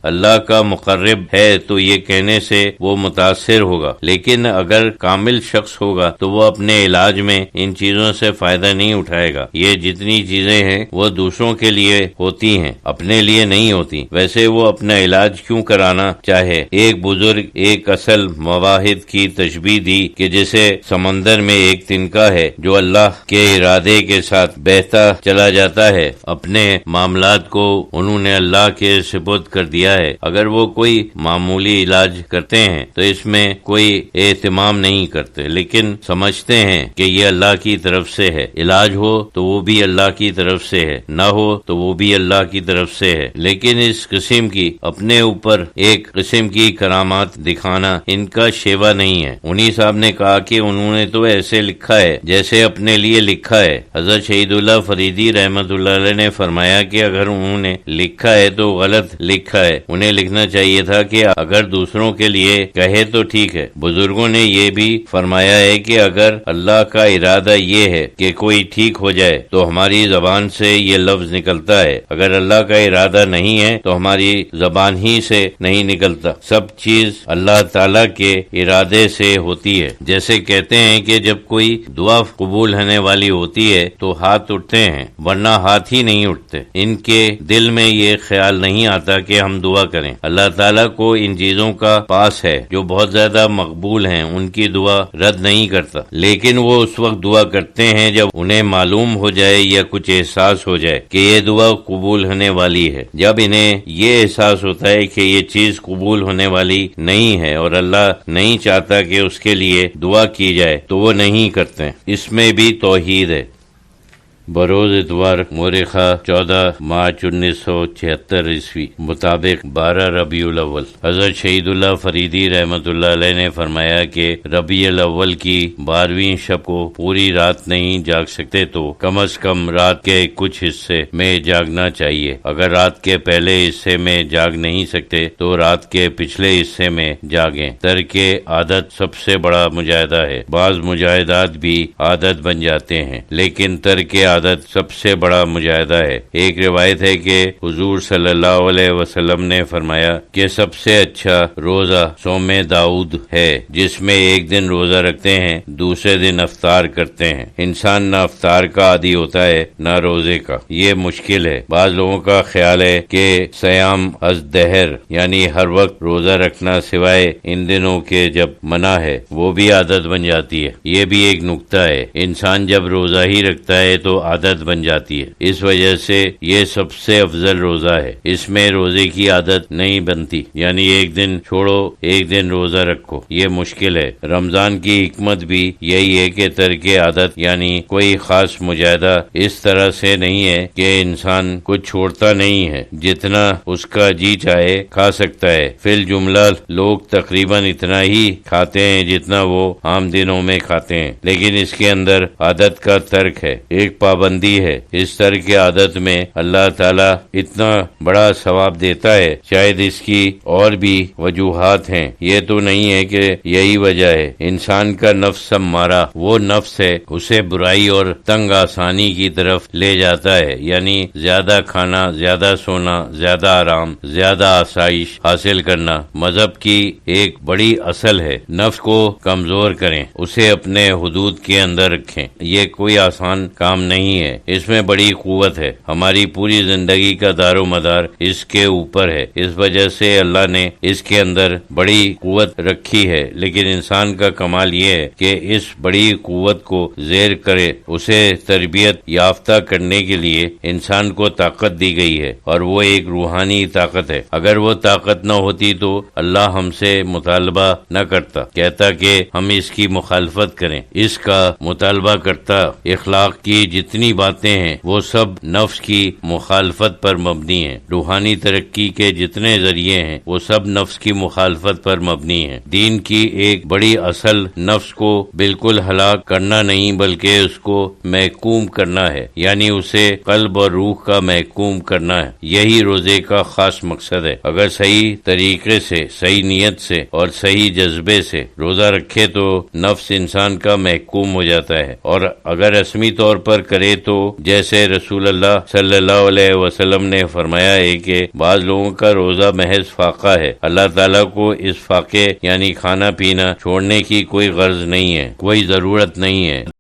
اللہ کا مقرب ہے تو یہ کہنے سے وہ متاثر ہوگا، لیکن اگر کامل شخص ہوگا تو وہ اپنے علاج میں ان چیزوں سے فائدہ نہیں اٹھائے گا۔ یہ جتنی چیزیں ہیں وہ دوسروں کے لیے ہوتی ہیں، اپنے لیے نہیں ہوتی۔ ویسے وہ اپنا علاج کیوں کرانا چاہے؟ ایک بزرگ ایک اصل مواحد کی تشبیہ دی کہ جیسے سمندر میں ایک تنکا ہے جو اللہ کے ارادے کے ساتھ بہتا چلا جاتا ہے، اپنے معاملات کو انہوں نے اللہ کے سپرد کر دیا ہے۔ اگر وہ کوئی معمولی علاج کرتے ہیں تو اس میں کوئی اہتمام نہیں کرتے، لیکن سمجھتے ہیں کہ یہ اللہ کی طرف سے ہے۔ علاج ہو تو وہ بھی اللہ کی طرف سے ہے، نہ ہو تو وہ بھی اللہ کی طرف سے ہے۔ لیکن اس قسم کی اپنے اوپر ایک قسم کی کرامات دکھانا ان کا شیوا نہیں ہے۔ انہی صاحب نے کہا کہ انہوں نے تو ایسے لکھا ہے جیسے اپنے لیے لکھا ہے۔ حضرت شہید اللہ فریدی رحمت اللہ علیہ نے فرمایا کہ اگر انہوں نے لکھا ہے تو غلط لکھا ہے، انہیں لکھنا چاہیے تھا کہ اگر دوسروں کے لیے کہے تو ٹھیک ہے۔ بزرگوں نے یہ بھی فرمایا ہے کہ اگر اللہ کا ارادہ یہ ہے کہ کوئی ٹھیک ہو جائے تو ہماری زبان سے یہ لفظ نکلتا ہے، اگر اللہ کا ارادہ نہیں ہے تو ہماری زبان ہی سے نہیں نکلتا۔ سب چیز اللہ تعالی کے ارادے سے ہوتی ہے۔ جیسے کہتے ہیں کہ جب کوئی دعا قبول ہونے والی ہوتی ہے تو ہاتھ اٹھتے ہیں، ورنہ ہاتھ ہی نہیں اٹھتے۔ ان کے دل میں یہ خیال نہیں آتا کہ ہم دعا کریں۔ اللہ تعالیٰ کو ان چیزوں کا پاس ہے جو بہت زیادہ مقبول ہیں، ان کی دعا رد نہیں کرتا، لیکن وہ اس وقت دعا کرتے ہیں جب انہیں معلوم ہو جائے یا کچھ احساس ہو جائے کہ یہ دعا قبول ہونے والی ہے۔ جب انہیں یہ احساس ہوتا ہے کہ یہ چیز قبول ہونے والی نہیں ہے اور اللہ نہیں چاہتا کہ اس کے لیے دعا کی جائے تو وہ نہیں کرتے۔ اس میں بھی توحید ہے۔ بروز اتوار مورخہ 14 مارچ 1976 عیسوی مطابق 12 ربیع الاول، حضرت شہید اللہ فریدی رحمت اللہ علیہ نے فرمایا کہ ربیع الاول کی 12ویں شب کو پوری رات نہیں جاگ سکتے تو کم از کم رات کے کچھ حصے میں جاگنا چاہیے۔ اگر رات کے پہلے حصے میں جاگ نہیں سکتے تو رات کے پچھلے حصے میں جاگیں۔ ترک عادت سب سے بڑا مجاہدہ ہے۔ بعض مجاہدات بھی عادت بن جاتے ہیں، لیکن ترک عادت سب سے بڑا مجاہدہ ہے۔ ایک روایت ہے کہ حضور صلی اللہ علیہ وسلم نے فرمایا کہ سب سے اچھا روزہ صوم داؤد ہے، جس میں ایک دن روزہ رکھتے ہیں، دوسرے دن افطار کرتے ہیں۔ انسان نہ افطار کا عادی ہوتا ہے نہ روزے کا، یہ مشکل ہے۔ بعض لوگوں کا خیال ہے کہ صیام از دہر یعنی ہر وقت روزہ رکھنا سوائے ان دنوں کے جب منع ہے، وہ بھی عادت بن جاتی ہے۔ یہ بھی ایک نکتہ ہے، انسان جب روزہ ہی رکھتا ہے تو عادت بن جاتی ہے، اس وجہ سے یہ سب سے افضل روزہ ہے۔ اس میں روزے کی عادت نہیں بنتی، یعنی ایک دن چھوڑو ایک دن روزہ رکھو، یہ مشکل ہے۔ رمضان کی حکمت بھی یہی ہے کہ ترک عادت یعنی کوئی خاص مجاہدہ اس طرح سے نہیں ہے کہ انسان کچھ چھوڑتا نہیں ہے، جتنا اس کا جی چاہے کھا سکتا ہے۔ فی الجملہ لوگ تقریباً اتنا ہی کھاتے ہیں جتنا وہ عام دنوں میں کھاتے ہیں، لیکن اس کے اندر عادت کا ترک ہے، ایک پابندی ہے۔ اس طرح کی عادت میں اللہ تعالیٰ اتنا بڑا ثواب دیتا ہے۔ شاید اس کی اور بھی وجوہات ہیں، یہ تو نہیں ہے کہ یہی وجہ ہے۔ انسان کا نفس امارہ وہ نفس ہے، اسے برائی اور تنگ آسانی کی طرف لے جاتا ہے، یعنی زیادہ کھانا، زیادہ سونا، زیادہ آرام، زیادہ آسائش حاصل کرنا مذہب کی ایک بڑی اصل ہے۔ نفس کو کمزور کریں، اسے اپنے حدود کے اندر رکھیں، یہ کوئی آسان کام نہیں ہے، اس میں بڑی قوت ہے۔ ہماری پوری زندگی کا دار و مدار اس کے اوپر ہے، اس وجہ سے اللہ نے اس کے اندر بڑی قوت رکھی ہے، لیکن انسان کا کمال یہ ہے کہ اس بڑی قوت کو زیر کرے۔ اسے تربیت یافتہ کرنے کے لیے انسان کو طاقت دی گئی ہے، اور وہ ایک روحانی طاقت ہے۔ اگر وہ طاقت نہ ہوتی تو اللہ ہم سے مطالبہ نہ کرتا، کہتا کہ ہم اس کی مخالفت کریں۔ اس کا مطالبہ کرتا اخلاق کی جتنی باتیں ہیں وہ سب نفس کی مخالفت پر مبنی ہیں۔ روحانی ترقی کے جتنے ذریعے ہیں وہ سب نفس کی مخالفت پر مبنی ہیں۔ دین کی ایک بڑی اصل نفس کو بالکل ہلاک کرنا نہیں بلکہ اس کو محکوم کرنا ہے، یعنی اسے قلب اور روح کا محکوم کرنا ہے۔ یہی روزے کا خاص مقصد ہے۔ اگر صحیح طریقے سے، صحیح نیت سے اور صحیح جذبے سے روزہ رکھے تو نفس انسان کا محکوم ہو جاتا ہے، اور اگر رسمی طور پر کرے کرے تو جیسے رسول اللہ صلی اللہ علیہ وسلم نے فرمایا ہے کہ بعض لوگوں کا روزہ محض فاقہ ہے، اللہ تعالیٰ کو اس فاقے یعنی کھانا پینا چھوڑنے کی کوئی غرض نہیں ہے، کوئی ضرورت نہیں ہے۔